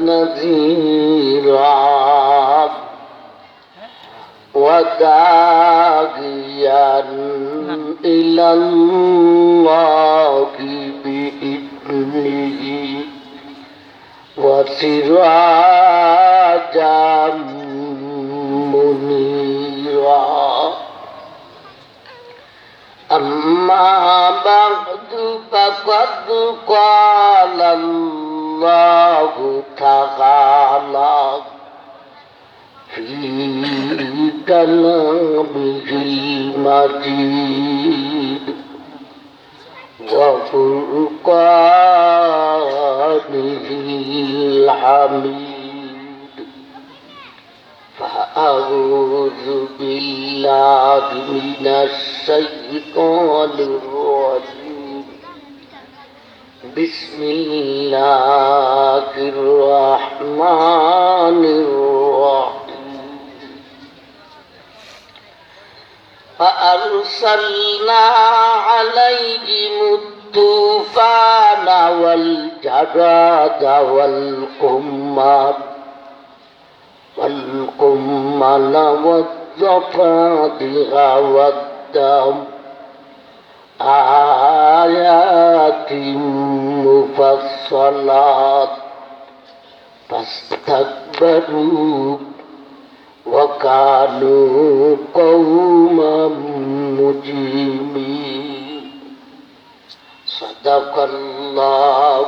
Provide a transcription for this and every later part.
نذيرا وداعيا إلى الله بإذنه وسراجا منيرا أما بعد فقد قال الله تعالى في كلامه المجيد وفرقانه الحميد فأعوذ بالله من الشيطان الرجيم بسم الله الرحمن الرحيم فأرسلنا عليهم الطوفان والجراد والقمل والضفادع والدم آيات مفصلات فاستكبروا وكانوا قوما مجرمين صدق الله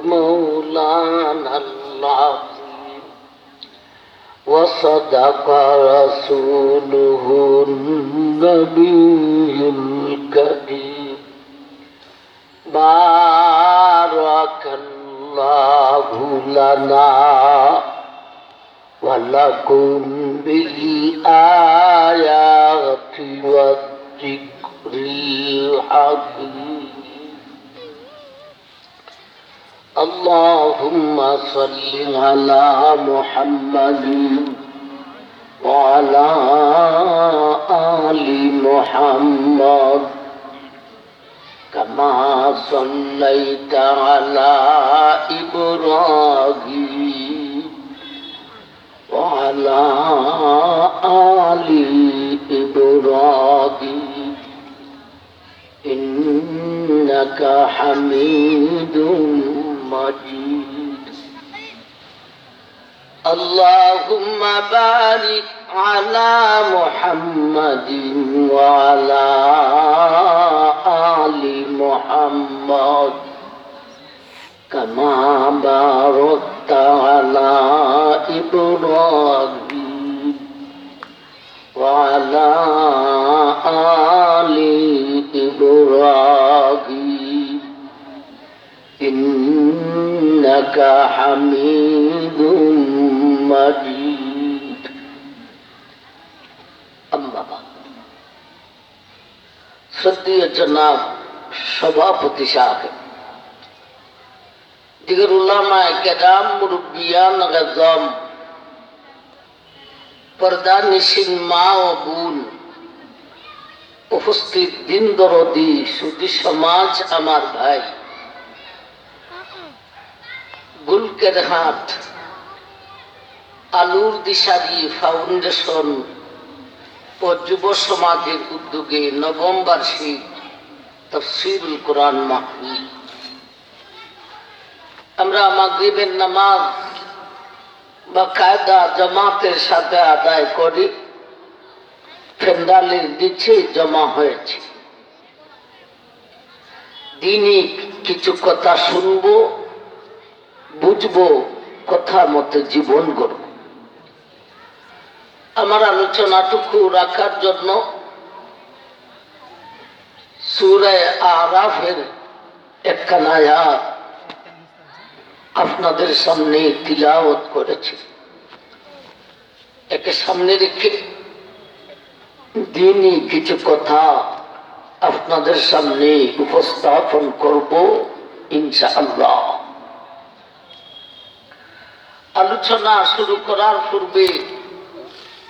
مولانا العظيم وصدق رسوله النبي الكريم بارك الله لنا ولكم بالآيات والذكر الحكيم اللهم صل على محمد وعلى آل محمد كما صليت على إبراهيم وعلى آل إبراهيم إنك حميد مجيد اللهم بارك على محمد وعلى آل محمد كما باركت على إبراهيم وعلى آل إبراهيم إنك حميد مجيد أما بعد श्रद्धेय जनाब सभापति साहब दिगर उलमा किराम मुरब्बियान गज़ाम पर्दा निशिन मा ও বোন উপস্থিত দিন দরদি সুধী সমাজ আমার ভাই গুলকেরহাট আলুর দিশারি ফাউন্ডেশন ও যুব সমাজের উদ্যোগে নবম বার্ষিক তাফসীরুল কোরআন মাহফিল আমরা মাগরিবের নামাজ বাকায়দা জামাতের সাথে আদায় করি ফেন্ডালের নিচে জমা হয়েছে দিনই কিছু কথা শুনবো বুঝবো কথা মতো জীবন গড়ব আমার আলোচনাটুকু রাখার জন্য সূরা আরাফের একখানা আয়াত আপনাদের সামনে তিলাওয়াত করেছি একে সামনে রেখে দিনই কিছু কথা আপনাদের সামনে উপস্থাপন করব ইনশাআল্লাহ আলোচনা শুরু করার পূর্বে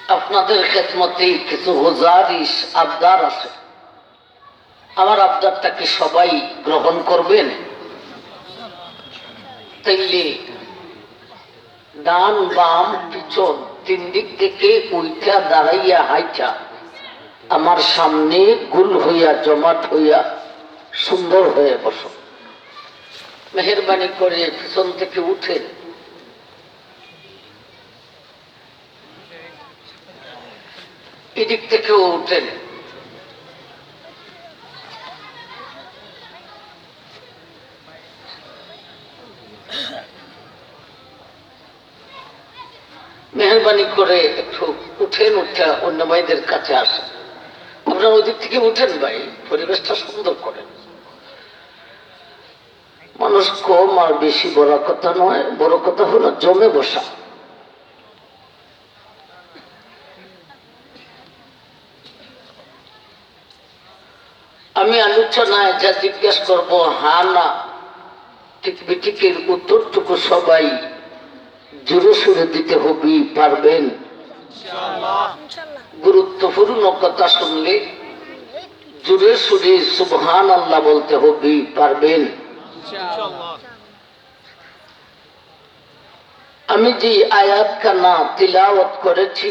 আপনাদের খেদমতে কিছু গুজারিশ আবদার আছে আমার আবদারটাকে সবাই গ্রহণ করবেন তাইলে ডান বাম পিছন তিন দিক থেকে উইঠা দাঁড়াইয়া হাইটা আমার সামনে গুল হইয়া জমাট হইয়া সুন্দর হয়ে বসো। মেহেরবানি করে পিছন থেকে উঠেন, এদিক থেকেও উঠেন। মেহরবানি করে একটু উঠেন, উঠে অন্য ভাইদের কাছে আসেন। আপনারা ওদিক থেকে উঠেন ভাই, পরিবেশটা সুন্দর করেন। মানুষ কম আর বেশি বড় কথা নয়, বড় কথা হলো জমে বসা। আমি আলোচনায় যা জিজ্ঞেস করবো হা না ঠিক বিঠিকের উত্তরটুকু সবাই জোরে সুরে দিতে হবে, পারবেন? গুরুত্বপূর্ণ কথা শুনলে জোরে সুরে সুবহান আল্লাহ বলতে হবে, পারবেন? আমি যে আয়াত কানা তিলাওয়াত করেছি,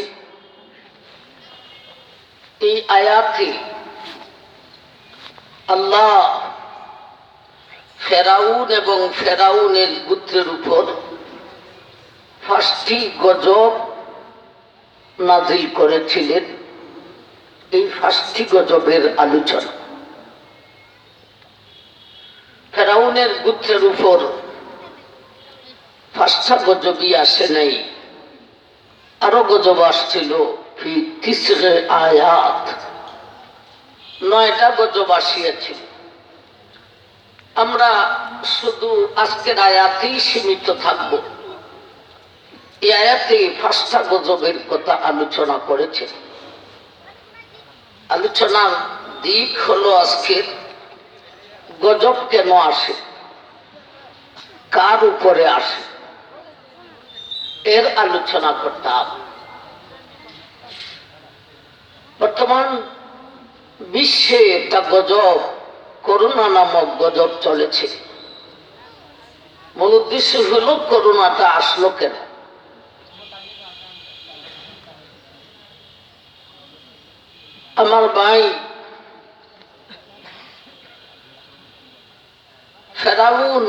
এই আয়াতে আল্লাহ ফেরাউন এবং ফেরাউনের গোত্রের উপর 5টি গজব নাজিল করেছিলেন। এই 5টি গজবের আলোচনা। ফেরাউনের গোত্রের উপর 5টা গজবই আসে নাই, আরো গজব আসছিল। ফি 9 আয়াত, 9টা গজব আসিয়াছিল। আমরা শুধু আজকের আয়াতেই সীমিত থাকব। এই আয়াতে 5টা গজবের কথা আলোচনা করেছে। আলোচনার দিক হলো আজকের গজব কেন আসে, কার উপরে আসে, এর আলোচনা করতাম। বর্তমান বিশ্বে একটা গজব, করোনা নামক গজব চলেছে। মূল উদ্দেশ্য হলো করোনাটা আসলো কেন। আমার ভাই ফেরাউন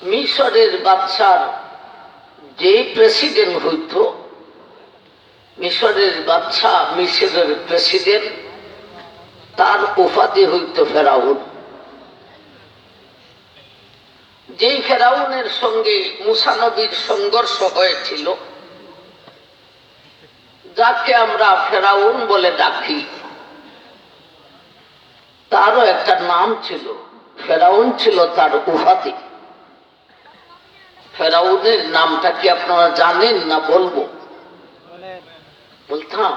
মিশরের বাদশার যে প্রেসিডেন্ট হইত, মিশরের বাদশা মিশরের প্রেসিডেন্ট, তার উপাধি হইত ফেরাউন। যেই ফেরাউনের সঙ্গে মুসা নবীর সংঘর্ষ হয়েছিল, যাকে আমরা ফেরাউন বলে ডাকি, তারও একটা নাম ছিল। ফেরাউন ছিল তার উপাধি। ফেরাউনের নামটা কি আপনারা জানেন না বলবো? বলতাম।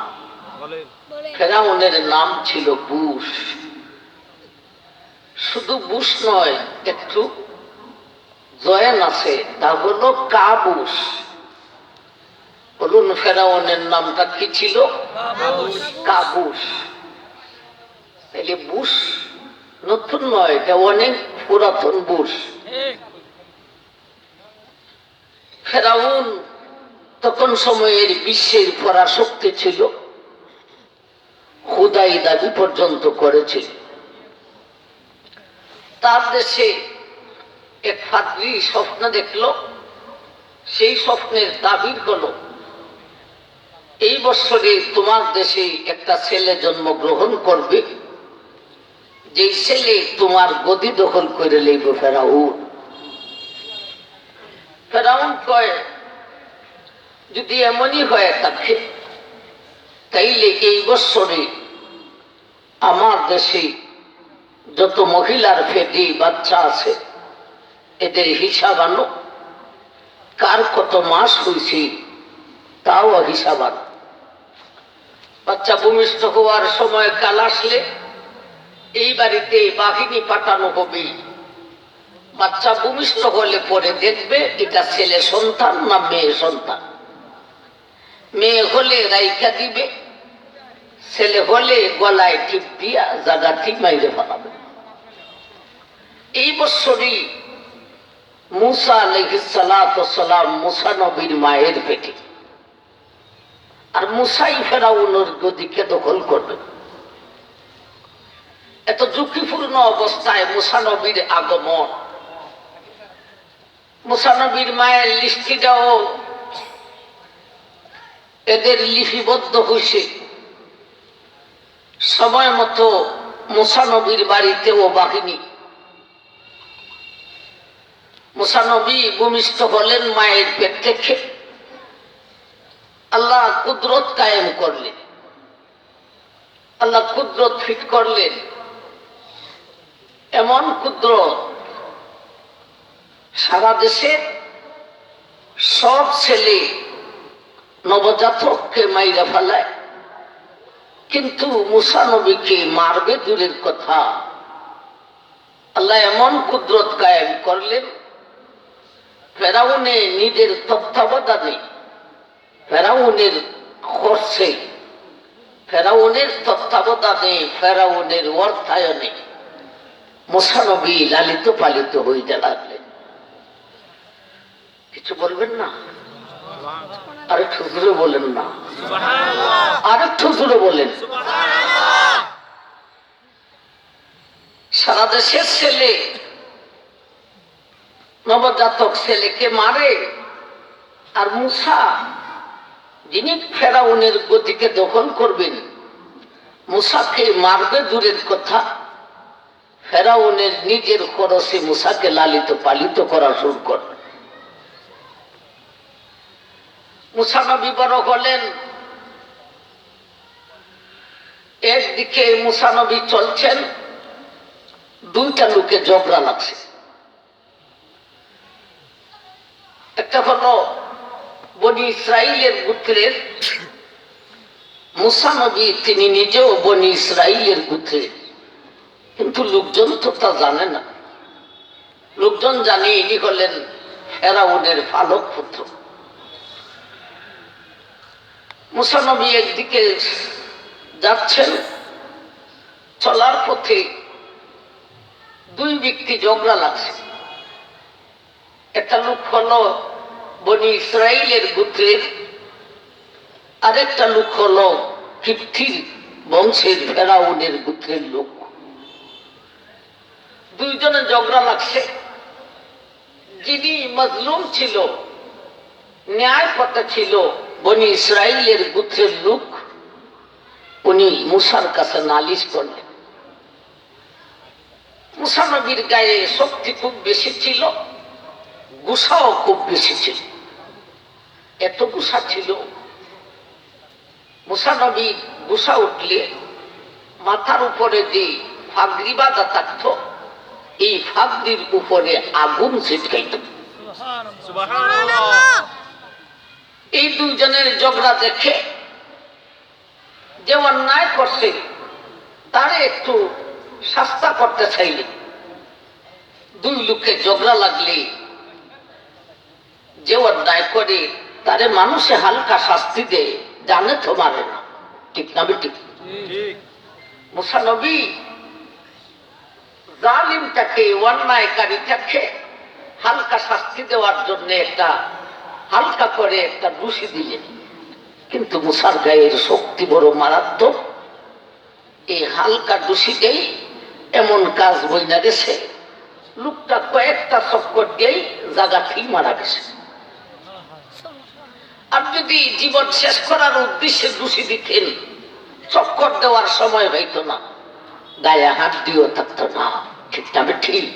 ফেরাউনের নাম ছিল বুশ। শুধু বুশ নয়, একটু জয়েন আছে, তা হলো কাবুস। বলুন ফেরাউনের নামটা কি ছিল? কাবুস। তাহলে বুশ নতুন নয়, এটা অনেক পুরাতন বুশ। ফেরাউন তখন সময়ের বিশ্বের পরাশক্তি ছিল, খুদাই দাবি পর্যন্ত করেছিল। তার দেশে এক পাদ্রী স্বপ্ন দেখল। সেই স্বপ্নের দাবির হলো, এই বছরে তোমার দেশে একটা ছেলে জন্মগ্রহণ করবে, যে ছেলে তোমার গদি দখল করে লইব ফেরাউন। ফেরাউন কয়, যদি এমনই হয়ে থাকে তাইলে এই বছরে আমার দেশে যত মহিলার পেটে বাচ্চা আছে এদের হিসাব আনো, কার কত মাস হয়েছে তাও হিসাব আনো। বাচ্চা ভূমিষ্ঠ হওয়ার সময় কাল আসলে এই বাড়িতে বাহিনী পাঠানো হবে। বাচ্চা ভূমিষ্ঠ হলে পরে দেখবে এটা ছেলে সন্তান না মেয়ে সন্তান। মেয়ে হলে রাইখা দিবে, ছেলে হলে গলায় টিপ দিয়া জায়গা ঠিক মাইরে ফেলাবে। এই বছরই মুসা আলাইহিস সালাতু সালাম মুসা নবীর মায়ের পেটে, আর মুসাই ফেরাউনের গদিকে দখল করবে। এত ঝুঁকিপূর্ণ অবস্থায় মুসা নবীর আগমন, মুসা নবীর মায়ের লিস্টিটাও এদের লিপিবদ্ধ হয়েছে। সময় মতো মুসা নবীর বাড়িতেও বাহিনী। মুসা নবী ভূমিষ্ঠ হলেন মায়ের পেট থেকে। আল্লাহ কুদরত কায়েম করলেন, আল্লাহ কুদরত ফিট করলেন। এমন কুদরত সারা দেশে সব ছেলে নবজাতককে মাইরা ফেলায়, কিন্তু মুসা নবীকে মারবে দূরের কথা। আল্লাহ এমন কুদরত কায়েম করলেন, ফেরাউনে নিজের তত্ত্বাবধানে, ফেরাউনের খরচে, ফেরাউনের তত্ত্বাবধানে, ফেরাউনের অর্থায়নে মুসা নবী লালিত পালিত হইতে লাগলেন। কিছু বলবেন না? আরেকটু জোরে বলেন না, আরেকটু জোরে বলেন। সারা দেশের ছেলে নবজাতক ছেলেকে মারে, আর মুসা যিনি ফেরাউনের গতিকে দখল করবেন, মুসাকে মারবে দূরের কথা, ফেরাউনের নিজের খরচে মুসাকে লালিত পালিত করা শুরু করবে। মুসা নবী বড় হলেন। একদিকে মুসা নবী চলছেন, দুইটা লোকে ঝগড়া লাগছে। একটা হলো বনি ইসরাইলের গোত্রের মুসা নবী, তিনি নিজেও বনি ইসরাইলের গোত্রের, কিন্তু লোকজন তো তা জানে না। লোকজন জানে ইনি হলেন ফেরাউনের পালক পুত্র। মুসা নবী একদিকে যাচ্ছেন, চলার পথে দুই ব্যক্তি ঝগড়া লাগছে। একটা লোক হলো বনি ইসরাইলের গোত্রের, আরেকটা লোক হলো কিপ্তির বংশের ফেরাউনের গোত্রের লোক। দুইজনে ঝগড়া লাগছে। যিনি মজলুম ছিল, ন্যায় পথে ছিল, বনি ইসরাইলের গোত্রের লোক, উনি মুসার কাছে নালিশ করলেন। মুসা নবীর গায়ে শক্তি খুব বেশি ছিল, গুসাও খুব বেশি ছিল। এত গুসা ছিল, মুসা নবী গুসা উঠলে মাথার উপরে যে ফাগরি বাঁধা থাকতো, এই ফাগরির উপরে আগুন ছিটকাইত। এই দুইজনের ঝগড়া দেখে যে অন্যায় করছে তারে একটু শাস্তা করতে চাইলে, দুই লোকে ঝগড়া লাগলে যে অন্যায় করে তারে মানুষে হালকা শাস্তি দেয়, জানে তো মারে না, ঠিক না বেঠিক? মুসা নবী জালিমটাকে, অন্যায়কারীটাকে হালকা শাস্তি দেওয়ার জন্য একটা হালকা করে একটা দোষী দিলেন, কিন্তু মুসার গায়ের শক্তি বড় মারাত্মক। এই হালকা দোষীটাই এমন কাজ বইনা গেছে, লোকটা কয়েকটা চক্কর দিয়েই জায়গাতেই মারা গেছে। আর যদি জীবন শেষ করার উদ্দেশ্যে দোষী দিতেন, চক্কর দেওয়ার সময় হইতো না, গায়ে হাত দিয়েও থাকতো না, ঠিক না ঠিক?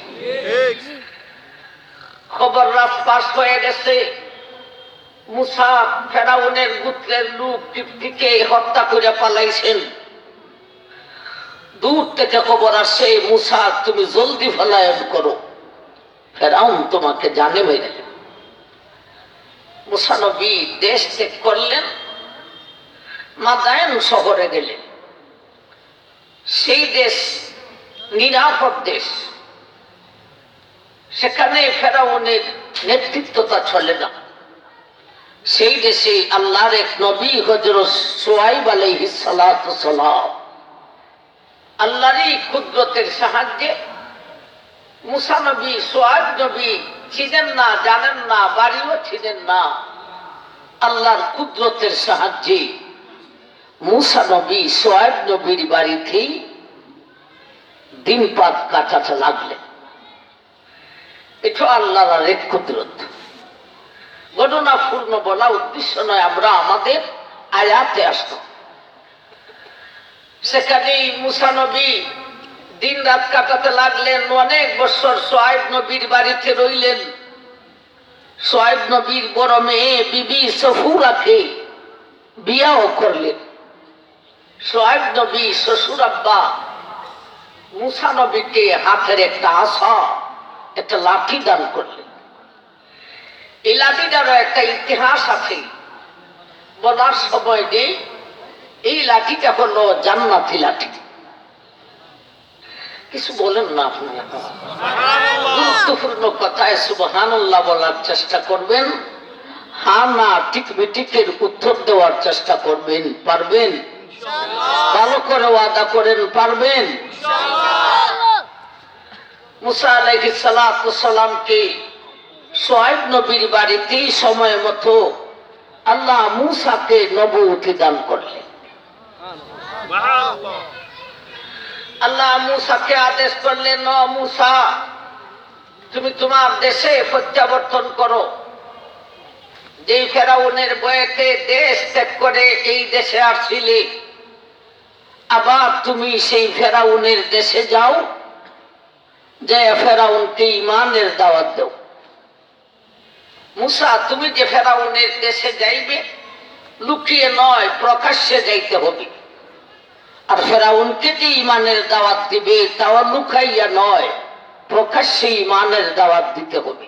খবর রাজপাশ হয়ে গেছে, মুসা ফেরাউনের গোত্রের লোক কিপ্তিকে হত্যা করে পালাইছেন। দূর থেকে খবর আসছে, মুসা তুমি জলদি পলায়ন করো, ফেরাউন তোমাকে জানে মেরে। মুসা নবী দেশ ত্যাগ করলেন, মাদায়েন শহরে গেলেন। সেই দেশ নিরাপদ দেশ, সেখানে ফেরাউনের নেতৃত্বটা চলে না। সেই দেশে আল্লাহর এক নবী হযরত শুআয়ব আলাইহিস সালাতু সালাম আল্লাহরই কুদরতের সাহায্যে মুসা নবী, শুআয়ব নবী ছিলেন না, জানেন না, বাড়িও ছিলেন না। আল্লাহর কুদরতের সাহায্যে মুসা নবী সোয়েব নবীর বাড়িতেই দিন পাত কাটাতে লাগলেন। এটা আল্লাহর আরেক কুদরত। ঘটনা পূর্ণ বলা উদ্দেশ্য নয়, আমরা আমাদের আয়াতে আসলাম। সেখানেই মুসা নবী দিন রাত কাটাতে লাগলেন। অনেক বছর সোয়েব নবীর বাড়িতে রইলেন। সোয়েব নবীর বড় মেয়ে বিবি সফুরাকে বিয়াও করলেন। সোয়েব নবী শ্বশুর আব্বা মুসা নবীকে হাতের একটা আসা, একটা লাঠি দান করলেন। এই লাঠিটারও একটা ইতিহাস আছে, বলার সময় নেই। এই লাঠিটা হলো জান্নাতি লাঠি। কিছু বলেন না আপনারা? গুরুত্বপূর্ণ কথায় সুবহানাল্লাহ বলার চেষ্টা করবেন। হ্যাঁ না ঠিক বিটিকের উত্তর দেওয়ার চেষ্টা করবেন। পারবেন? ভালো করে ওয়াদা করেন, পারবেন? মুসা আলাইহিস সালাতু সালামকে সোয়েব নবীর বাড়িতে সময় মতো আল্লাহ মুসাকে নবুয়তি দান করলেন। আল্লাহ মুসাকে আদেশ করলেন, ন মুসা, তুমি তোমার দেশে প্রত্যাবর্তন করো। যেই ফেরাউনের বয়েতে দেশ ত্যাগ করে এই দেশে আসছিলে, আবার তুমি সেই ফেরাউনের দেশে যাও, যে ফেরাউনকে ঈমানের দাওয়াত দাও। মুসা, তুমি যে ফেরাউনের দেশে যাইবে, লুকিয়ে নয় প্রকাশ্যে যাইতে হবে। আর ফেরাউনকে যে ঈমানের দাওয়াত দিবে, তাও লুকাইয়া নয়, প্রকাশ্যে ঈমানের দাওয়াত দিতে হবে।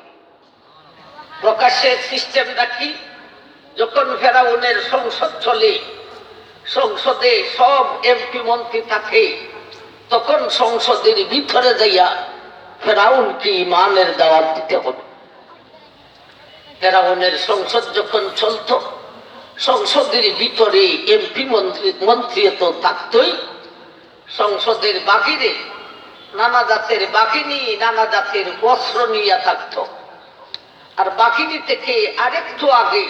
প্রকাশ্যের সিস্টেমটা কি? যখন ফেরাউনের সংসদ চলে, সংসদে সব এমপি মন্ত্রী থাকে, তখন সংসদের ভিতরে যাইয়া ফেরাউনকে ঈমানের দাওয়াত দিতে হবে। ফেরাউনের সংসদ যখন চলত, সংসদের ভিতরে এমপি মন্ত্রী তো থাকতই, সংসদের বাহিরে নানা জাতের বাহিনী, নানা জাতের বস্ত্র নিয়ে থাকত। আর বাহিনী থেকে আরেকটু আগে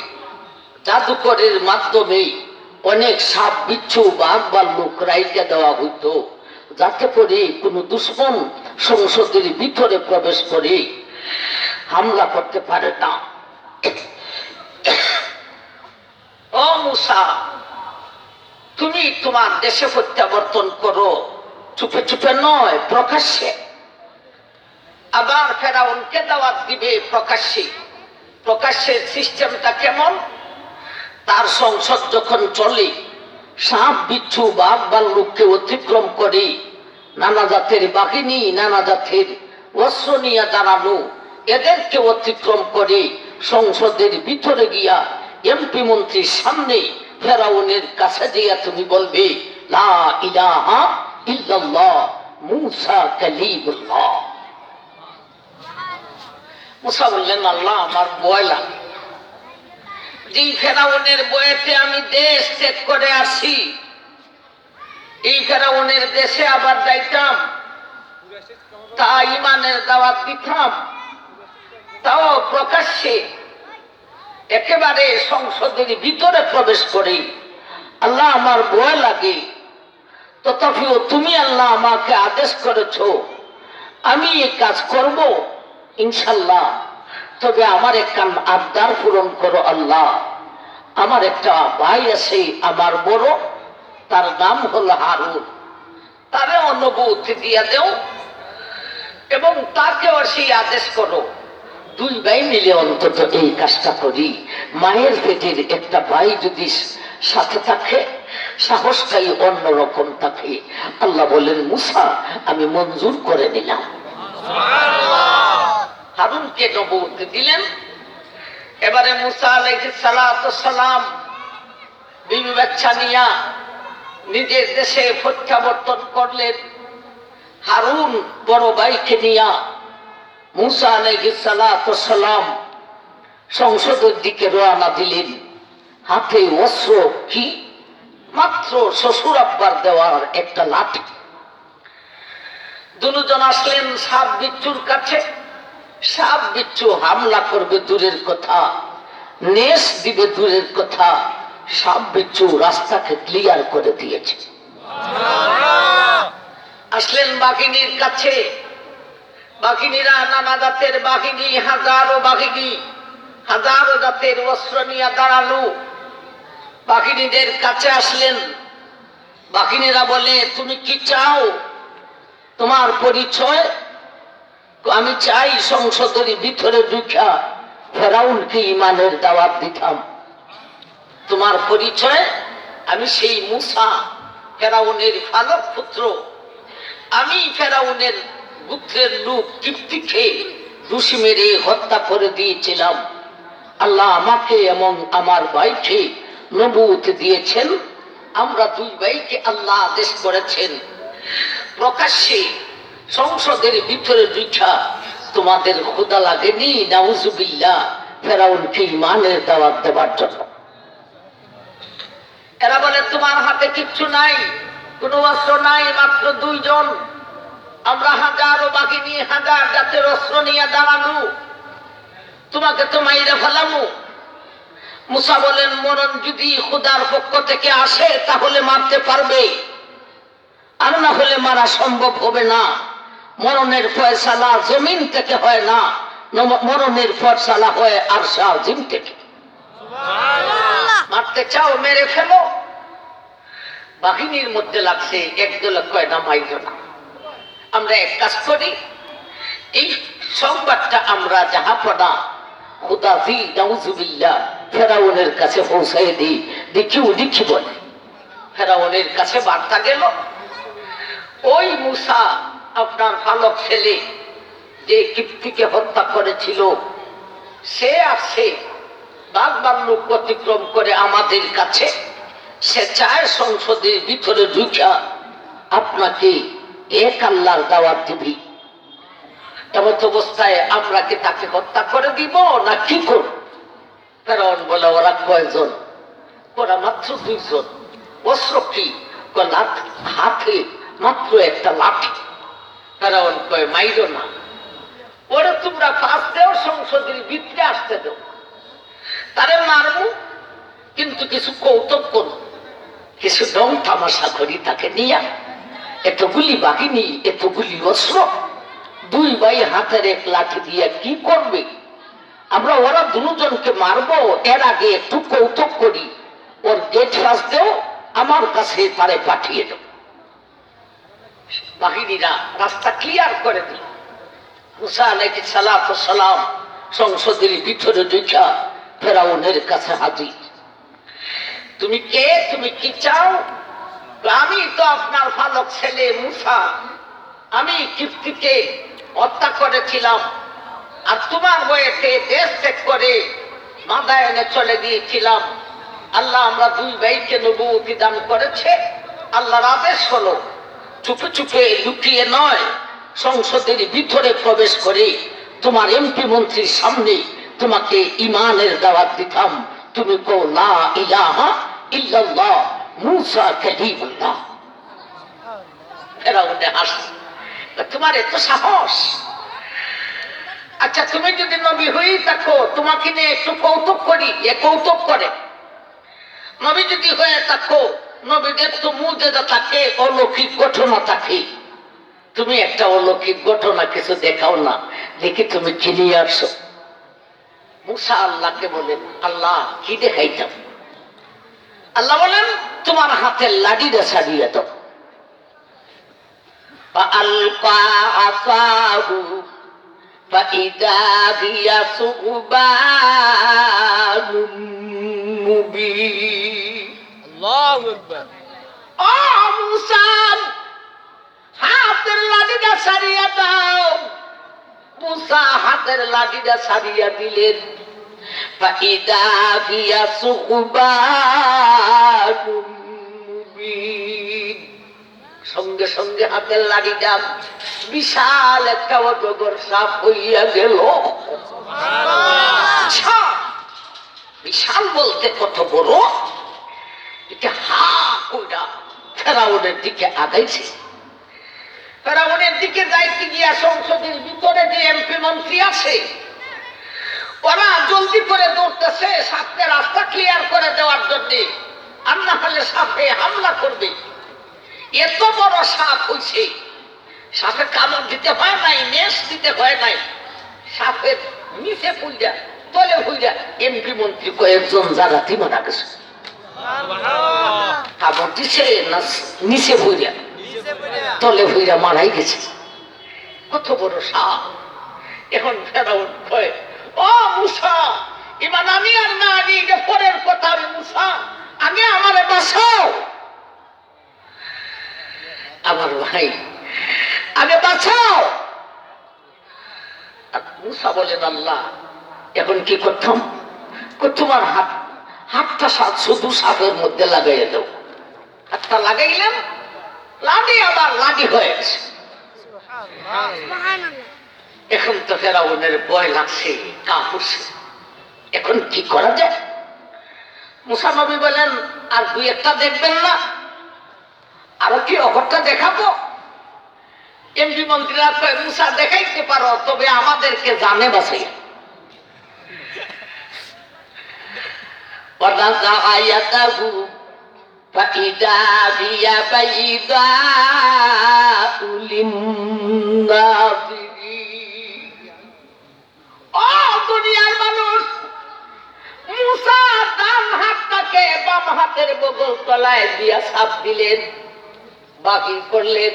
জাদুকরের মাধ্যমে অনেক সাপ বিচ্ছু বাঘ ভাল্লুক রাইখা দেওয়া হইত, যাতে করে কোনো দুশ্মন সংসদের ভিতরে প্রবেশ করে হামলা করতে পারে না। ও মুসা, তুমি তোমার দেশে প্রত্যাবর্তন করো, চুপে চুপে নয়, প্রকাশ্যে। আবার ফেরাউনকে দাওয়াত দিবে প্রকাশ্যে। প্রকাশ্যের সিস্টেমটা কেমন? তার সংসদ যখন চলে, সাপ বিচ্ছু বাঘ ভাল্লুককে অতিক্রম করে নানা জাতের বাহিনী, নানা জাতের অস্ত্র নিয়ে দাঁড়ানো, এদেরকে অতিক্রম করে সংসদের ভিতরে গিয়া এমপি মন্ত্রীর সামনে ফেরাউনের কাছে দিয়া তুমি বলবে, লা ইলাহা ইল্লাল্লাহ মুসা কালিমুল্লাহ। মুসা বললেন, আল্লাহ আমার ভয় লাগে। যে ফেরাউনের বয়েতে আমি দেশ ত্যাগ করে আসি, এই ফেরাউনের দেশে আবার যাইতাম, তা ঈমানের দাওয়াত দিতাম, তাও প্রকাশ্যে একেবারে সংসদের ভিতরে প্রবেশ করে। আল্লাহ আমার ভয় লাগে। তথাপিও তুমি আল্লাহ আমাকে আদেশ করেছো, আমি এই কাজ করব ইনশাল্লাহ। তবে আমার একটা আবদার পূরণ করো আল্লাহ। আমার একটা ভাই আছে, আমার বড়, তার নাম হলো হারুন, তারে অনুভূতি দিয়া দেও এবং তাকেও সেই আদেশ করো। দুই ভাই মিলে অন্তত এই কাজটা করি। মায়ের পেটের একটা ভাই যদি সাথে থাকে, সাহসটাই অন্যরকম থাকে। আল্লাহ বলেন, মুসা আমি মঞ্জুর করে নিলাম। হারুনকে নবুয়ত দিলেন। এবারে মুসা আলাইহিস সালাতু সালাম বিবি বাচ্চা নিয়া নিজের দেশে প্রত্যাবর্তন করলেন। হারুন বড় ভাইকে নিয়া মুসা আলাইহিস সালাতু সালাম সংসদের দিকে রওনা দিলেন। হাতে অস্ত্র কি? মাত্র শ্বশুর আব্বার দেওয়ার একটা লাঠি। দুজন আসলেন সাপ বিচ্ছুর কাছে। সাপ বিচ্ছু হামলা করবে দূরের কথা, নেশ দিবে দূরের কথা, সাপ বিচ্ছু রাস্তাকে ক্লিয়ার করে দিয়েছে। আসলেন বাঘিনীর কাছে। বাঘিনীরা নানা জাতের বাঘিনী, হাজারো বাঘিনী, হাজারো জাতের অস্ত্র নিয়ে দাঁড়ালো। বাঘিনীদের কাছে আসলেন। বাঘিনীরা বলে, তুমি কি চাও? তোমার পরিচয়? আমি চাই সংসদের ভিতরে ঢুকা ফেরাউনকে ইমানের দাওয়াত দিতাম। তোমার পরিচয়? আমি সেই মুসা, ফেরাউনের ফালক পুত্র। আমি ফেরাউনের পুত্রের লোক কিপ্তিকে রুশি মেরে হত্যা করে দিয়েছিলাম। আল্লাহ আমাকে এবং আমার ভাইকে নবুয়ত দিয়েছেন। আমরা দুই ভাইকে আল্লাহ আদেশ করেছেন প্রকাশ্যে সংসদের ভিতরে ঢুকা তোমাদের খোদা লাগেনি নাউজুবিল্লাহ ফেরাউনকে ইমানের দাওয়াত দেওয়ার জন্য। এরা বলে, তোমার হাতে কিচ্ছু নাই, কোনো অস্ত্র নাই, মাত্র দুইজন। আমরা হাজারো বাঘিনী, হাজার জাতের অস্ত্র নিয়ে দাঁড়ানো, তোমাকে তো মাইরে ফেলামু। মুসা বলেন, মরণ যদি খোদার পক্ষ থেকে আসে তাহলে মারতে পারবে, আর না হলে মারা সম্ভব হবে না। মরণের ফয়সালা জমিন থেকে হয় না, মরণের ফয়সালা হয় আরশে আজিম থেকে। মারতে চাও মেরে ফেলো। বাহিনীর মধ্যে লাগছে, একদলে কয় না মাইল না। আমরা এক কাজ করি, এই সংবাদটা আমরা যাহা পড়া খুদাজি নাউজুবিল্লাহ ফেরাউনের কাছে পৌঁছাই দিই, দেখি উনি কি বলে। ফেরাউনের কাছে বার্তা গেল, ওই মুসা আপনার ফালক ছেলে যে কিপ্তিকে হত্যা করেছিল, সে আসছে বাঘ ভাল্লুক অতিক্রম করে আমাদের কাছে। সে চায় সংসদের ভিতরে ঢুকা আপনাকে এক আল্লাহর দাওয়াত দিবি। এমন অবস্থায় আমরা কি তাকে হত্যা করে দিব না কি করব? ফেরাউন বলে, ওরা কয়জন? ওরা মাত্র দুইজন। অস্ত্র কি? হাতে মাত্র একটা লাঠি। ফেরাউন কয়, মাইরো না, ওরা তোমরা ফাঁস দেও, সংসদের ভিতরে আসতে দেও, তারে মারবো, কিন্তু কিছু কৌতুক করব, কিছু দম তামাশা করি তাকে নিয়ে। এতগুলি বাহিনী, এতগুলি অস্ত্র, দুই ভাই হাতের এক লাঠি দিয়ে কি করবে? আমরা ওরা দুজনকে মারবো, এর আগে একটু কৌতুক করি, ওর গেট ফাঁস দেও, আমার কাছে তারে পাঠিয়ে দেব। বাহিনীরা রাস্তা ক্লিয়ার করে দিল। মুসা আলাইহিস সালাম সংসদের ভিতরে ঢুকা ফেরাউনের কাছে হাজির। তুমি কে? তুমি কি চাও? আমি তো আপনার ফালক ছেলে মুসা। আমি কিপ্তিকে হত্যা করেছিলাম, আর তোমার বয়েতে দেশ ত্যাগ করে মাদায়নে চলে গিয়েছিলাম। আল্লাহ আমরা দুই ভাইকে নবুয়ত দান করেছে। আল্লাহর আদেশ হলো চুপে চুপে লুকিয়ে নয়, সংসদের ভিতরে প্রবেশ করে তোমার এমপি মন্ত্রীর সামনে তোমাকে ইমানের দাওয়াত দিতাম। তুমি কো লা ইলাহা ইল্লাল্লাহ মুসা কালিমুল্লাহ। ফেরাউনে হাসছে, তোমার এত সাহস? আচ্ছা, তুমি যদি নবী হয়েই থাকো, তোমাকে নিয়ে একটু কৌতুক করি। এ কৌতুক করে। নবী যদি হয়ে থাকো, নবীদের তো মুজিজা থাকে, অলৌকিক ঘটনা থাকে। তুমি একটা অলৌকিক ঘটনা কিছু দেখাও না, দেখি তুমি কি নিয়ে আসো। মুসা আল্লাহকে বলেন, আল্লাহ কি দেখাইতাম? আল্লাহ বলেন, তোমার হাতের লাঠিটা ছাড়িয়ে দাও। فألقى عصاه فإذا هي ثعبان مبين الله أكبر। মুসা হাতের লাঠিটা ছাড়িয়ে দাও। মুসা হাতের লাঠিটা ছাড়িয়ে দিলেন। فإذا هي ثعبان مبين। সঙ্গে সঙ্গে হাতের লাঠিটা বিশাল একটা অজগর সাপ হইয়া গেল। বিশাল বলতে কত বড়! এটা হা কইরা ফেরাউনের দিকে আগাইছে। ফেরাউনের দিকে যাইতে গিয়া সংসদের ভিতরে যে এমপি মন্ত্রী আছে ওরা জলদি করে দৌড়তেছে সাপকে রাস্তা ক্লিয়ার করে দেওয়ার জন্য, আর না হলে সাপে হামলা করবে। এত বড় সাপ হয়েছে, সাপে কামড় দিতে হয় নাই, নেশ দিতে হয় নাই, সাপের নিচে পুইরা তলে পুইরা এমপি মন্ত্রী কয়েকজন জায়গাতে মারা গেছে। কামড় দিছে না নিচে পুইরা তলে পুইরা মারাই গেছে। কত বড় সাপ। এখন ফেরাউন কয়, ও মুসা, এবার আমি আর না আগে এটা পরের কথা, আমি মুসা আগে আমারে বাঁচাও, আমার ভাই আগে বাঁচাও। মুসা বলেন, আল্লাহ এখন কি করতাম? তোমার হাতটা শুধু সাপের মধ্যে লাগাইয়া দাও। হাতটা লাগাইলাম, লাডি আবার লাডি হয়ে গেছে। এখন তো ফেরাউনের ভয় লাগছে, কাঁপুছে। এখন কি করা যায়? মুসা নবী বলেন, আর দুই একটা দেখবেন না? আরো কি অঘটটা দেখাবো? এমপি মন্ত্রীরা কয়, মুসা দেখাইতে পারো, তবে আমাদেরকে জানে বাঁচাই। দুনিয়ার মানুষ, মুসা ডান হাতটাকে বাম হাতের বগল তলায় দিয়া চাপ দিলেন, বাকির করলেন।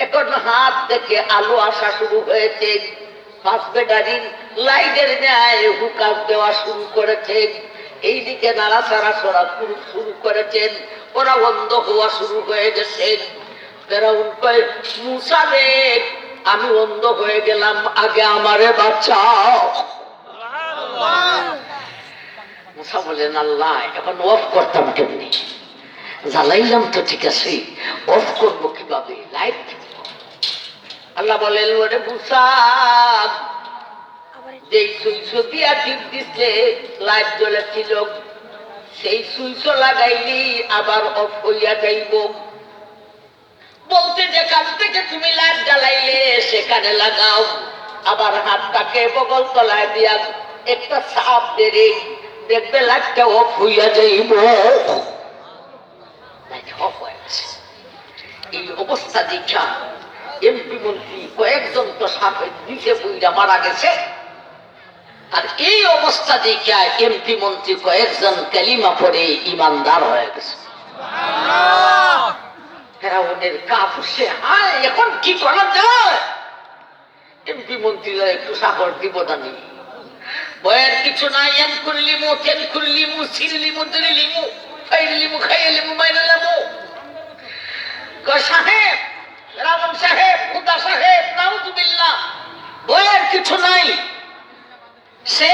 এখন হাত থেকে আলো আসা শুরু হয়েছে, ফাঁস ব্যাটারি লাইটের ন্যায় হুকাপ দেওয়া শুরু করেছেন, এইদিকে নাড়াচাড়া সরা শুরু করেছেন, ওরা বন্ধ হওয়া শুরু হয়ে গেছেন। ফেরাউন কয়, মুসা রে, আমি অন্ধ হয়ে গেলাম, আগে আমারে বাঁচাও। মুসা বলেন, আল্লাহ এখন অফ করতাম কেমনি? জ্বালাইলাম তো ঠিক আছে, অফ করবো কিভাবে? লাইট। আল্লাহ বলেন, ওরে মুসা, যে সুইচ দিয়া টিপ দিচ্ছে লাইট জ্বলেছিল, সেই সুইচ লাগাইলি আবার অফ হইয়া যাইব। বলতে যেখান থেকে তুমি লাইট জ্বালাইলে সেখানে লাগাও, আবার হাতটাকে বগল তলায় দিয়া একটা চাপ দেরে দেখবে লাইটটা অফ হইয়া যাইব। এই অবস্থা দেখা এমপি মন্ত্রী কয়েকজন তো সাপের নিচে বুইরা মারা গেছে, আর এই অবস্থা দেখা এমপি মন্ত্রী কয়েকজন কালিমা পড়ে ইমানদার হয়ে গেছে। ফেরাউনের কাপুরছে, হায় এখন কি করা যায়? এমপি মন্ত্রীরা একটু সাহস দিব জানি, বয়ের কিছু নাই, এম করলিমু, তেন করলিমু, ছিড়লিমু, দড়িলিমু, ফাইলিমু, খাইলিমু, মাইরালামু। সাহেব, রামন সাহেব, খুদা সাহেব, নাউজুবিল্লাহ, বয়ের কিছু নাই। সে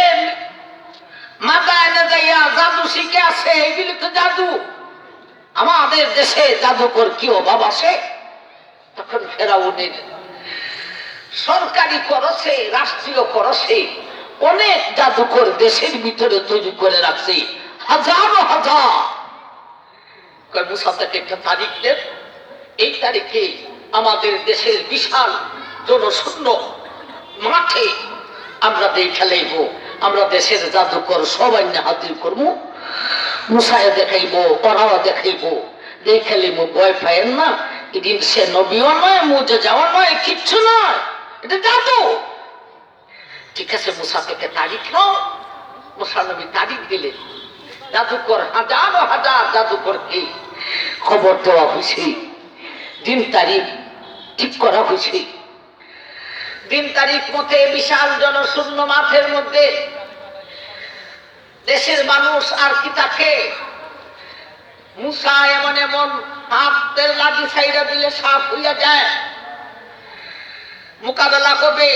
মাথা এনে যাইয়া জাদু শিখে আছে, এগুলি তো জাদু। আমাদের দেশে জাদুকর কি অভাব আছে? তখন ফেরাউনের সরকারি খরচে, রাষ্ট্রীয় খরচে অনেক জাদুকর দেশের ভিতরে তৈরি করে রাখছে, হাজারো হাজার। মুসা থেকে একটা তারিখ দেন, এই তারিখে আমাদের দেশের বিশাল জনশূন্য মাঠে আমরা খেলাইব, আমরা দেশের জাদুকর সবাই না হাজির করবো, মুসায় দেখাইব, ওরাও দেখাইব, দেখাইব। ভয় পাইেন না, এদিন সে নবীও নয়, মুজে যাওয়া নয়, কিচ্ছু নয়, এটা জাদু। ঠিক আছে, মুসা থেকে তারিখ নাও। মুসা নবী তারিখ দিলেন, জাদুকর হাজারো হাজার জাদুকরকে খবর দেওয়া হয়েছে, দিন তারিখ ঠিক করা হয়েছে। দিন তারিখ মতে বিশাল জনশূন্য মাঠের মধ্যে দেশের মানুষ আর কি থাকে? মুসা এমন এমন হাতের লাঠি ছাইরা দিলে সাপ হইয়া যায়, মোকাবেলা করবে।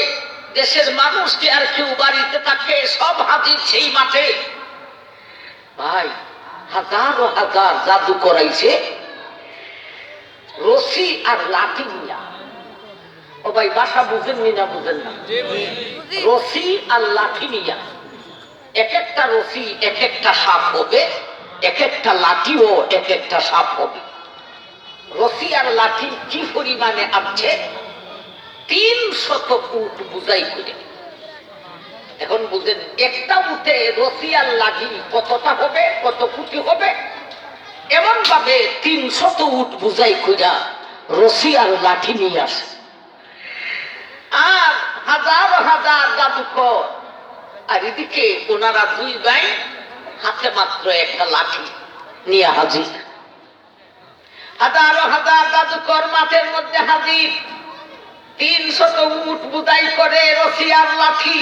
দেশের মানুষ কি আর কেউ বাড়িতে থাকে? সব হাজির সেই মাঠে। ভাই, হাজারো হাজার জাদু করাইছে রশি আর লাঠি নিয়া। ও ভাই, বাসা বুঝেননি না? বুঝেন না? রশি আর লাঠি নিয়া, এক একটা রশি এক একটা সাপ হবে, এক একটা লাঠিও এক একটা সাপ হবে। রশি আর লাঠি কি পরিমাণে আছে 300 উট বুঝাই করে। এখন বুঝেন একটা উঠে রশি আর লাঠি কতটা হবে, কত কোটি হবে। এমন ভাবে 300 উট বুঝাই কইরা রশি আর লাঠি নিয়ে আসে। আর হাজার হাজার জাদুকর, আর এদিকে ওনারা দুই ভাই হাতে মাত্র একটা লাঠি নিয়ে হাজির। হাজার হাজার জাদুকর মাঠের মধ্যে হাজির। 300 উট বুঝাই করে রশি আর লাঠি।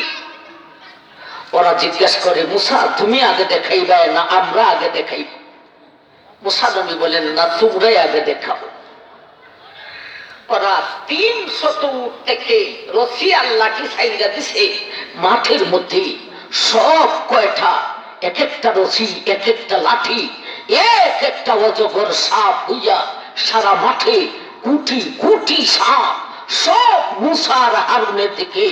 ওরা জিজ্ঞেস করে, মুসা তুমি আগে দেখাইবা না আমরা আগে দেখাইব? মুসা নবী বলেন, না তোমরাই আগে দেখাও। ওরা 300 উট থেকে রশি আর লাঠি ছাইরা দিছে মাঠের মধ্যে। সব কয়টা এক একটা রশি, এক একটা লাঠি, এক একটা অজগর সাপ হইয়া সারা মাঠে কোটি কোটি সাপ সব মুসা আর হারুনের দিকে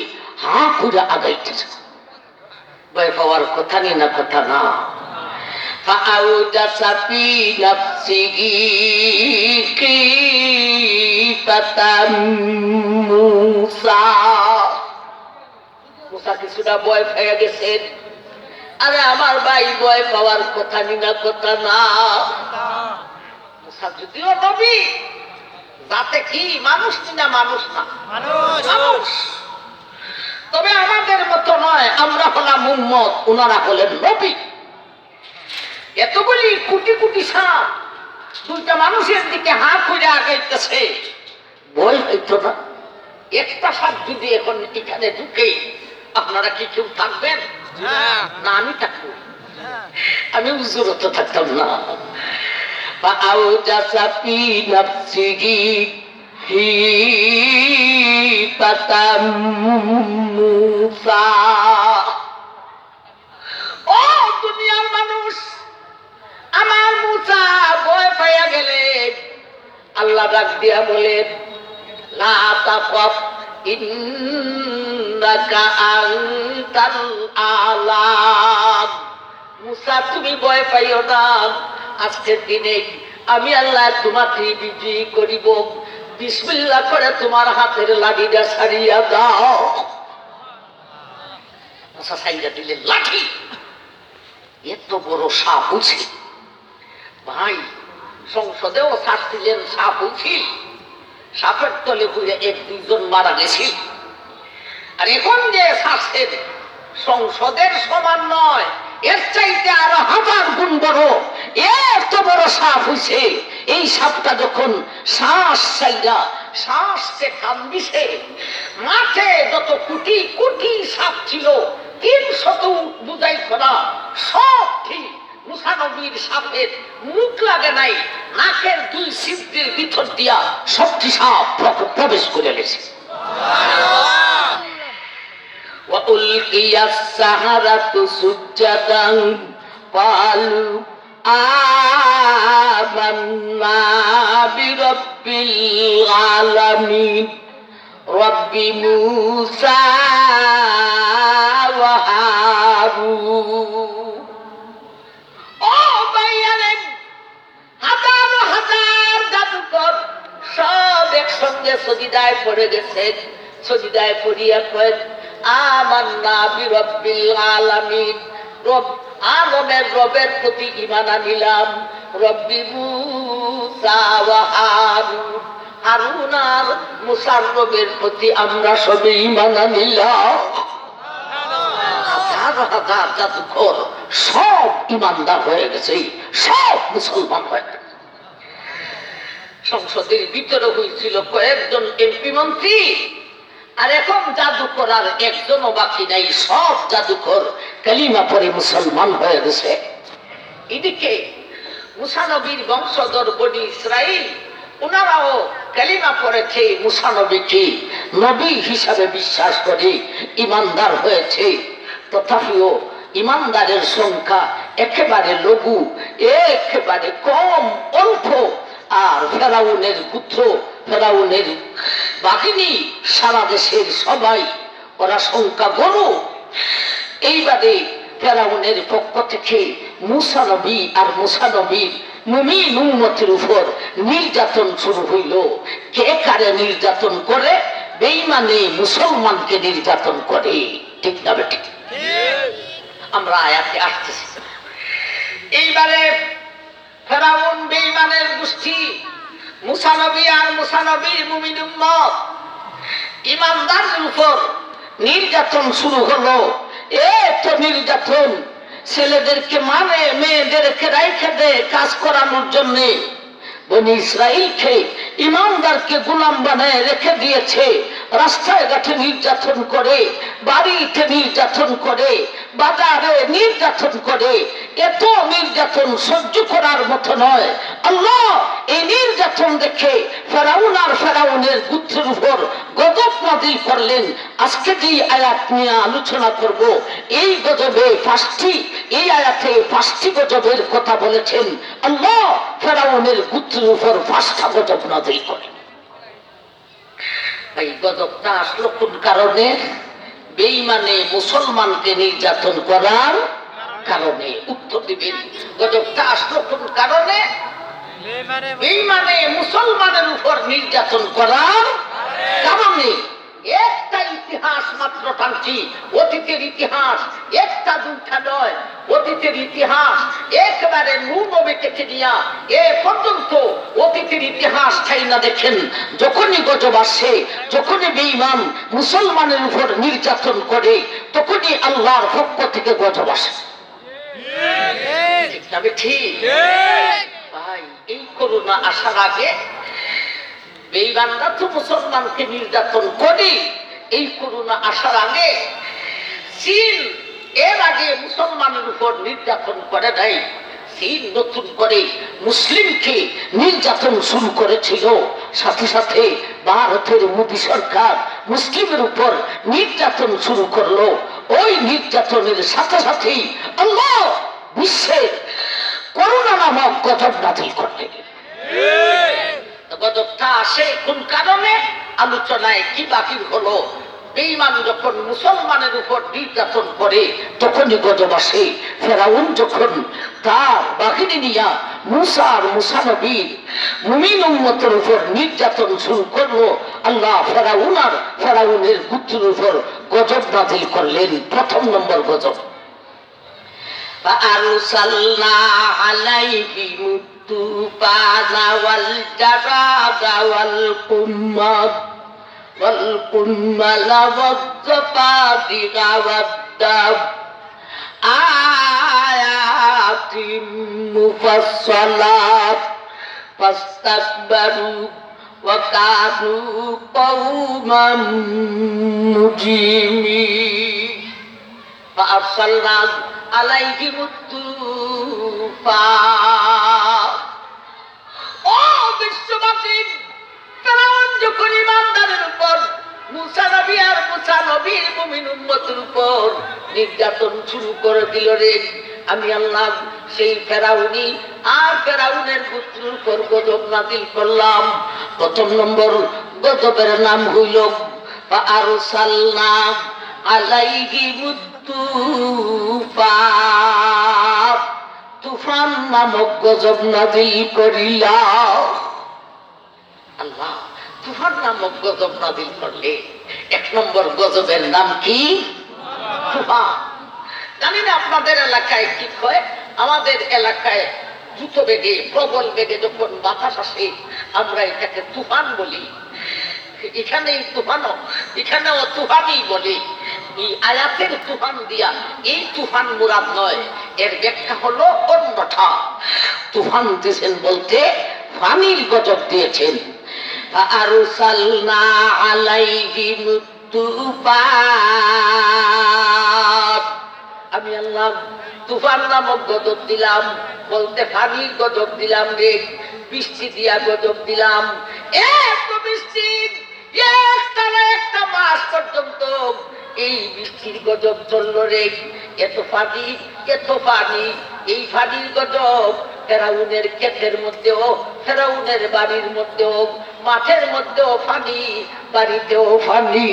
হা করে আগাইতেছে। ভয় পাওয়ার কথা নেই না, কথা না। فأوجس في نفسه خيفة موسى। মুসা কিছুটা ভয় পেয়ে গেছেন। আরে আমার ভাই ভয় পাওয়ার কথা নেই না, কথা না। মুসা যদিও নবী, যাতে কি মানুষ না, মানুষ না, মানুষ। তবে আমাদের মতো নয়, আমরা হলাম উম্মত, ওনারা হলেন নবী। এতগুলি কোটি কোটি সাপ দুইটা মানুষের দিকে হাত করে আগাইতেছে, ভয় হইতো না? একটা সাপ যদি এখন এখানে ঢুকে, আপনারা কি কেউ থাকবেন? না, আমি থাকবো, আমি উজুরত থাকতাম না। فأوجس في نفسه خيفة موسى। ও দুনিয়ার মানুষ, আমার মুসা ভয় পাইয়া গেলেন। আল্লাহ ডাক দিয়া বলেন, লা তাখাফ ইন্নাকা আনতাল আ'লা। মুসা তুমি ভয় পাইও না, আজকের দিনে আমি আল্লাহ তোমাকে বিজয়ী করিব। বিসমিল্লাহ করে তোমার হাতের লাঠিটা ছাড়িয়া দাও। মুসা ছাড়িয়া দিলেন লাঠি। এত বড় সাপ উঠে, ভাই সংসদেও ছাড়ছিলেন, সাপ উঠিল, সাপের তলে ঘুরে 1-2 জন মারা গেছিল। আর এখন যে ছাড়ছেন সংসদের সমান নয়, এর চাইতে আরো 1000 গুণ বড় এত বড় সাপ হইছে। এই সাপটা যখন শ্বাস চাইরা শ্বাসকে টান দিছে, মাঠে যত কোটি কোটি সাপ ছিল 300 বুঝাই করা সব ঠিক মুসা নবীর সাপের মুখ লাগে নাই, নাকের 2 ছিদ্রের ভিতর দিয়া সবটি সাপ প্রবেশ করে গেছে। وَأُلْقِيَ السَّحَرَةُ سُجَّدًا قَالُوا آمَنَّا بِرَبِّ الْعَالَمِينَ رَبِّ مُوسَى وَهَارُونَ। ও ভাইয়ারেন, হাজার হাজার জাদুকর সব একসঙ্গে সজিদায় পড়ে গেছেন। সজিদায় পড়িয়া কয়েন, আমান্না বিরব্বিল আলামিন, রব আলমের রবের প্রতি ঈমান আনিলাম। রব্বি মুসা ওয়া হারুন, হারুন আর মুসার রবের প্রতি আমরা সবে ঈমান আনিলাম। হাজার হাজার জাদুকর সব ঈমানদার হয়ে গেছে, সব মুসলমান হয়ে গেছে। সংসদের ভিতরে হয়েছিল কয়েকজন এমপি মন্ত্রী, আর এখন জাদুকর আর একজনও বাকি নাই, সব জাদুকর কালিমা পড়ে মুসলমান হয়ে গেছে। এদিকে মুসা নবীর বংশধর বনি ইসরাইল, ওনারাও কালিমা পড়েছে, মুসা নবীকে নবী হিসাবে বিশ্বাস করে ইমানদার হয়েছে। তথাপিও ইমানদারের সংখ্যা একেবারে লঘু, একেবারে কম, অল্প। আর ফেরাউনের পুত্র, ফেরাউনের বাহিনী, সারা দেশের সবাই ওরা সংখ্যা বড়। এইবারে ফেরাউনের পক্ষ থেকে মুসা নবী আর মুসা নবীর মুমিন উম্মতের উপর নির্যাতন শুরু হইল। কে কারে নির্যাতন করে বেঈমানে মুসলমানকে নির্যাতন করে, ঠিক না বেঠিক? আমরা আয়াতে আসতেছি। এইবারে ফেরাউন বেঈমানের গোষ্ঠী, মুসা নবী আর মুসা নবীর মুমিন উম্মত ইমানদারদের উপর নির্যাতন শুরু হলো। তো নির্যাতন, ছেলেদেরকে মানে মেয়েদেরকে রাইখে দেয় কাজ করানোর জন্য। বনি ইসরাইলকে ইমানদারকে গোলাম বানায় রেখে দিয়েছে। রাস্তায় ঘাটে নির্যাতন করে, বাড়িতে নির্যাতন করে, বাজারে নির্যাতন করে। এত নির্যাতন সহ্য করার মতো নয়। আল্লাহ এই নির্যাতন দেখে ফেরাউন আর ফেরাউনের গোত্রের উপর গজব নাযিল করলেন। আজকে যে আয়াত নিয়ে আলোচনা করব, এই গজবে এই আয়াতে 5টি গজবের কথা বলেছেন আল্লাহ। ফেরাউনের গোত্রের উপর 5টা গজব নাযিল করেন। এই গজবটা আসলো কোন কারণে? বেঈমানে মুসলমানকে নির্যাতন করার কারণে। উত্তর দিবেন, গজবটা আসলো কোন কারণে? বেঈমানে মুসলমানের উপর নির্যাতন করার কারণে। একটা ইতিহাস মাত্র টানছি, অতীতের ইতিহাস, একটা দুইটা নয়, অতীতের ইতিহাস একেবারে নূহ নবী থেকে নিয়া এ পর্যন্ত অতীতের ইতিহাস চাই না। দেখেন, যখনই গজব আসে, যখনই বেঈমান মুসলমানের উপর নির্যাতন করে, তখনই আল্লাহর পক্ষ থেকে গজব আসে। ঠিক ভাই, এই করোনা আসার আগে বেঈমানরা তো মুসলমানকে নির্যাতন করে। এই করোনা আসার আগে চীন এর আগে মুসলমানের উপর নির্যাতন করে নাই। চীন নতুন করে মুসলিমকে নির্যাতন শুরু করেছিল। সাথে সাথে ভারতের মোদী সরকার মুসলিমের উপর নির্যাতন শুরু করলো। ওই নির্যাতনের সাথে সাথেই আল্লাহ বিশ্বের করোনা নামক গজব নাযিল করলেন। গজবটা আসে কোন কারণে? আলোচনায় কি বাকি হলো? বেঈমান যখন মুসলমানের উপর নির্যাতন করে, তখনই গজব আসে। ফেরাউন যখন তার বাহিনী নিয়া মুসা আর মুসা নবীর মুমিন উম্মতের উপর নির্যাতন শুরু করলো, আল্লাহ ফেরাউন আর ফেরাউনের গোত্রের উপর গজব নাযিল করলেন। 1 নম্বর গজব, فأرسلنا عليهم الطوفان والجراد والقمل والضفادع والدم آيات مفصلات فاستكبروا وكانوا قوما مجرمين فأرسلنا عليهم الطوفان। ও বিশ্ববাসী, ফেরাউন যখন ইমানদারের উপর, মুসা নবী আর মুসা নবীর মুমিন উম্মতের উপর নির্যাতন শুরু করে দিল রে, আমি আল্লাহ সেই ফেরাউনি আর ফেরাউনের গোত্রের উপর গজব নাযিল করলাম। 1 নম্বর গজবের নাম হইল ফাআরসালনা আলাইহিমুত তুফান। তুফান নামক গজব নাযিল করিলাম। আল্লাহ তুফান নামক গজব নাযিল করলে 1 নম্বর গজবের নাম কি? তুফান। জানি না আপনাদের এলাকায় কি হয়, আমাদের এলাকায় দ্রুত বেগে, প্রবল বেগে যখন বাতাস আসে, আমরা এটাকে তুফান বলি। এখানেও তুফানই বলি। এই আয়াতের তুফান দিয়া এই তুফান মুরাদ নয়, এর ব্যাখ্যা হলো অন্যথা। তুফান দিয়েছেন বলতে পানির গজব দিয়েছেন। আরসালনা আলাইহিম তুফান, আমি আল্লাহ তুফান নামক গজব দিলাম বলতে পানির গজব দিলাম রে, বৃষ্টি দিয়া গজব দিলাম। এত বৃষ্টি, একটা মাস পর্যন্ত এই বৃষ্টির গজব চলল রে। এত পানি, এই পানির গজব ফেরাউনের ক্ষেতের মধ্যেও, ফেরাউনের বাড়ির মধ্যেও, মাঠের মধ্যেও পানি, বাড়িতেও পানি।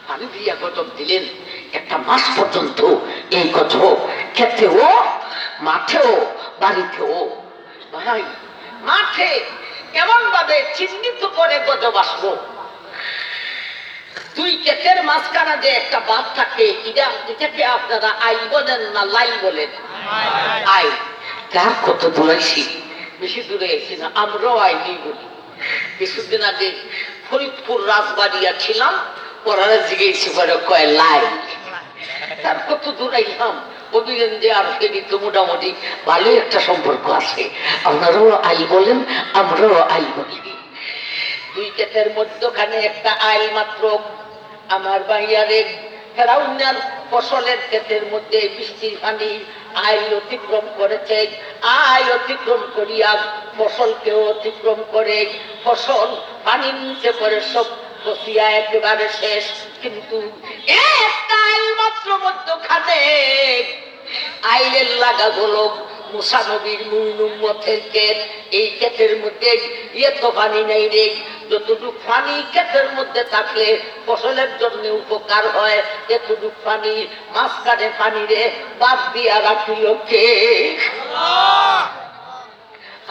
পানি দিয়া গজব দিলেন 1 মাস পর্যন্ত। এই গজব ক্ষেতেও, মাঠেও, বাড়িতেও। ভাই, মাঠে এমন ভাবে চিহ্নিত করে গজব আসলো, দুই ক্ষেতের মাঝখানে যে একটা বাঁধ থাকে, এটাকে আপনারা আই বলেন না লাই বলেন? আই। কার কত দূরাইছি, বেশি দূরে এসি না, আমরাও আইনি বলি। কিছুদিন আগে ফরিদপুর রাজবাড়িয়া ছিলাম, ওরা জিজ্ঞেস করে কয় লাই। তার কত দূরাইলাম, বললেন যে আর ফেরি তো মোটামুটি ভালোই একটা সম্পর্ক আছে, আপনারাও আই বলেন আমরাও আই বলি। দুই ক্ষেতের মধ্যখানে একটা আইল মাত্র। আমার ভাইয়ারে ফেরাউনার ফসলের ক্ষেতের মধ্যে বৃষ্টির পানি আইল অতিক্রম করেছে, আইল অতিক্রম করিয়া ফসলকেও অতিক্রম করে ফসল পানির নিচে পড়ে সব বসিয়া একেবারে শেষ। কিন্তু একটা আইল মাত্র মধ্যখানে, আইলের লাগা গোলক মুসা নবীর মূল উম্মতের ক্ষেত। এই ক্ষেতের মধ্যে এত পানি নেই রে, যতটুকু পানি ক্ষেতের মধ্যে থাকলে ফসলের জন্য উপকার হয়, এতটুকু পানি মাঝখানে পানি রে বাদ দিয়া রাখিল কে?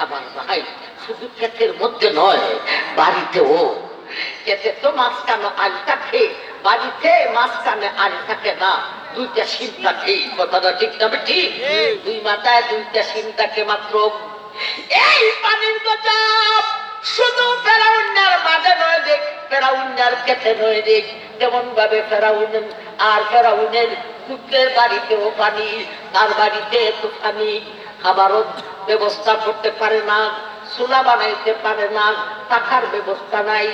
আমার ভাই, শুধু ক্ষেতের মধ্যে নয়, বাড়িতেও। ক্ষেতে তো মাঝখানে আল থাকে, বাড়িতে মাঝখানে আল থাকে না, দুইটা সিম থাকে। কথাটা ঠিক না ঠিক? দুই মাথায় দুইটা সিম থাকে মাত্র। এই পানির গজব শুধু ফেরাউনের মাঝে নয় দেখ, ফেরাউনের ক্ষেতে নয় দেখ, যেমন ভাবে ফেরাউন আর ফেরাউনের পুত্রের বাড়িতেও পানি, তার বাড়িতে এত পানি, খাবারও ব্যবস্থা করতে পারে না, চুলা বানাইতে পারে না, থাকার ব্যবস্থা নাই,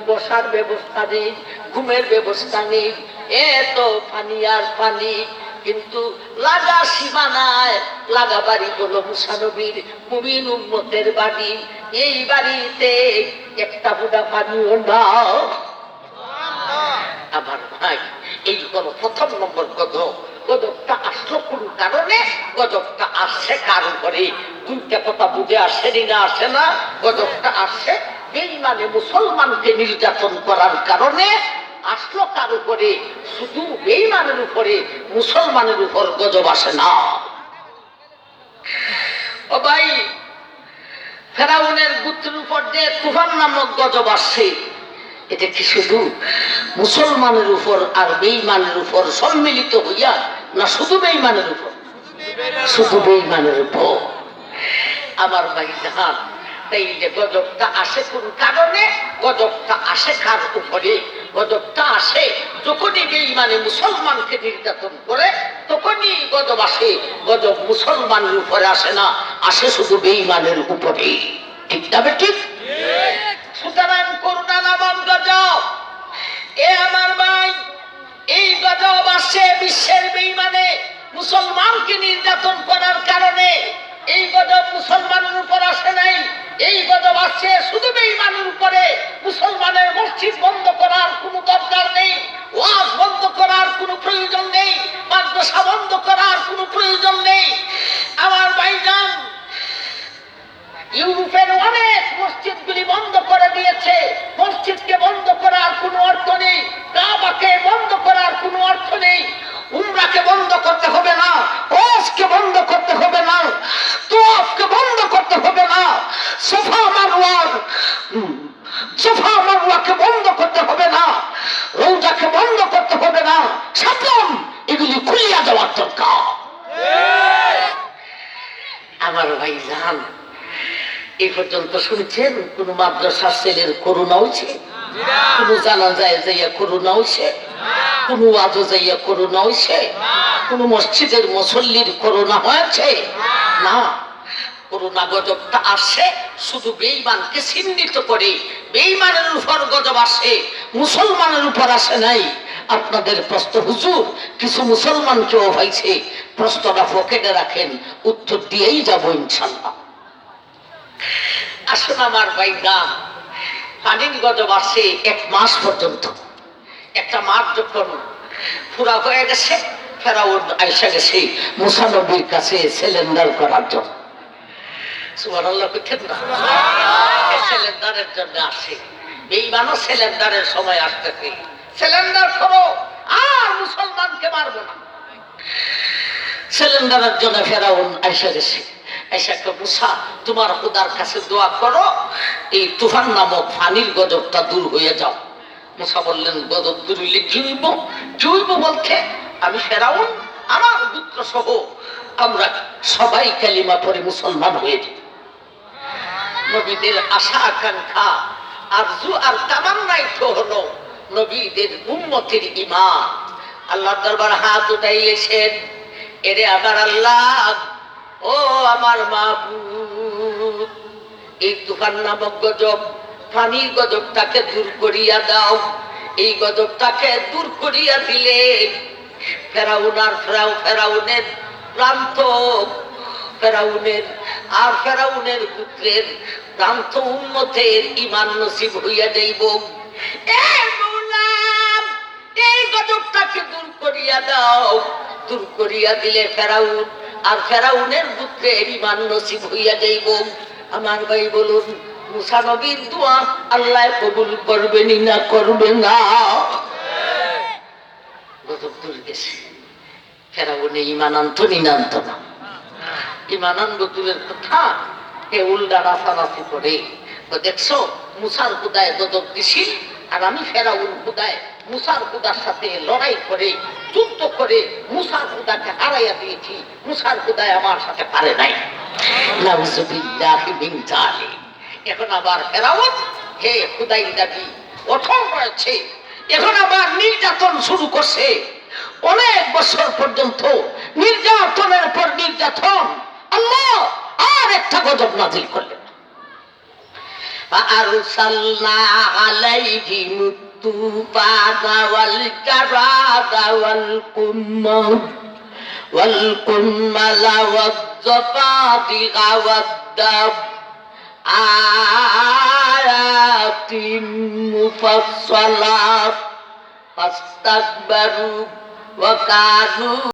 বসার ব্যবস্থা নেই, ঘুমের ব্যবস্থা নেই, এত পানি আর পানি। কিন্তু লাগা সীমানায় লাগা বাড়ি হলো মুসা নবীর মুমিন উম্মতের বাড়ি। এই বাড়িতে একটা বুড়া পানিও না। আমার ভাই, এই হলো প্রথম নম্বর গজব। গজবটা আসলো কোন কারণে? গজবটা আসছে কার উপরে? দুইটা কথা বুঝে আসেনি না আসে না? গজবটা আসছে বেঈমানে মুসলমানকে নির্যাতন করার কারণে আসলো কার উপরে? শুধু বেঈমানের উপরে, মুসলমানের উপর গজব আসে না। ও ভাই, ফেরাউনের গোত্রের উপর যে তুফান নামক গজব আসছে, এটা কি শুধু মুসলমানের উপর আর বেঈমানের উপর সম্মিলিত হইয়া, না শুধু বেঈমানের উপর? শুধু বেঈমানের উপর। আমার ভাই জাহান, তাই যে গজবটা আসে কোন কারণে? গজবটা আসে কার উপরে? গজবটা আসে যখনই বেঈমানে মুসলমানকে নির্যাতন করে, তখনই গজব আসে। গজব মুসলমানের উপরে আসে না, আসে শুধু বেঈমানের উপরে। ঠিক না ঠিক? সুতরাং করুণা নামক গজব, এ আমার ভাই, এই গজব আসছে বিশ্বের বেঈমানে মুসলমানকে নির্যাতন করার কারণে। এই গজব মুসলমানের উপর আসে নাই, এই গজব আসছে শুধু বেঈমানের উপরে। মুসলমানের মসজিদ বন্ধ করার কোনো দরকার নেই, ওয়াজ বন্ধ করার কোনো প্রয়োজন নেই, মাদ্রাসা বন্ধ করার কোনো প্রয়োজন নেই। আমার ভাইজান, ইউরোপের অনেক মসজিদগুলি বন্ধ করে দিয়েছে। মসজিদকে বন্ধ করার কোনো অর্থ নেই, কাবাকে বন্ধ করার কোনো অর্থ নেই, উমরাকে বন্ধ করতে হবে না, হজকে বন্ধ করতে হবে না, তাওয়াফকে বন্ধ করতে হবে না, সাফা মারওয়াকে বন্ধ করতে হবে না, রওজাকে বন্ধ করতে হবে না, সাতম এগুলি খুলিয়া দেওয়ার দরকার। আমার ভাই জান, এই পর্যন্ত শুনছেন কোন মাদ্রাসার ছেলের করোনা হয়েছে? কোন জানা যায় যাইয়া করোনা হয়েছে? কোন ওয়াজে যাইয়া করোনা হয়েছে? কোন মসজিদের মুসল্লির করোনা হয়েছে? না। করোনা গজবটা আসে শুধু বেঈমানকে চিহ্নিত করে, বেঈমানের উপর গজব আসে, মুসলমানের উপর আসে নাই। আপনাদের প্রশ্ন, হুজুর কিছু মুসলমানকেও হয়েছে, প্রশ্নটা পকেটে রাখেন, উত্তর দিয়েই যাবো ইনশাল্লাহ। আসুন আমার ভাইরা, পানির গজব আসে 1 মাস পর্যন্ত। একটা মাস যখন পুরা হয়ে গেছে, ফেরাউন আইসা গেছে মুসা নবীর কাছে সিলিন্ডার করার জন্য। সুবহানাল্লাহ কইতেন না? সিলিন্ডারের জন্য আসে। বেঈমানও সিলিন্ডারের সময় আসতেছে, সিলিন্ডার করো আর মুসলমানকে মারবো না। সিলিন্ডারের জন্য ফেরাউন আইসা গেছে। মুসা, তোমার খোদার কাছে দোয়া করো, এই তুফান নামক পানির গজবটা দূর হয়ে যাও। মুসা বললেন, গজব দূর হইলে কি হইব? কি হইব বলতে, আমি ফেরাউন, আমার পুত্র সহ আমরা সবাই কালিমা পড়ে মুসলমান হয়ে যাব। নবীদের আশা আকাঙ্ক্ষা আরজু আর তামান্নাই তো হলো নবীদের উম্মতের ঈমান। আল্লাহর দরবার হাত উঠাইয়েছেন, এরে আমার আল্লাহ, ও আমার মাবুদ, এই তুফান নামক গজব, পানির গজবটাকে দূর করিয়া দাও। এই গজবটাকে দূর করিয়া দিলে ফেরাউন আর ফেরাউনের প্রান্ত, ফেরাউনের আর ফেরাউনের পুত্রের প্রান্ত উম্মতের ঈমান নসিব হইয়া যাইব। এই গজবটাকে দূর করিয়া দাও। দূর করিয়া দিলে ফেরাউন আর ফেরাউনের পুত্রের ঈমান নসিব হইয়া যাইব। আমার ভাই বলুন, মুসা নবীর দোয়া আল্লাহ কবুল করবেনি না করবে না? গজব দূর গেছে। ফেরাউনে ঈমান আনতো নিনান্ত না। ঈমান আনবো দূরের কথা, এ উল্টা রাফারাফি করে দেখছো মুসার খুদায় গজব দিছিল, আর আমি ফেরাউন খুদায় মুসার খুদার সাথে লড়াই করে যুদ্ধ করে মুসার খুদাকে হারাইয়া দিয়েছি। মুসার খুদায় আমার সাথে পারে নাই। নাউযুবিল্লাহি মিন যালিক। এখন আবার ফেরাউন হে খুদাই দাবি কঠোর রয়েছে, এখন আবার নির্যাতন শুরু করছে। অনেক বছর পর্যন্ত নির্যাতনের পর নির্যাতন, আল্লাহ আর একটা গজব নাযিল করলেন। فأرسلنا عليهم الطوفان والجراد والقمل والضفادع والدم آيات مفصلات فاستكبروا وكانوا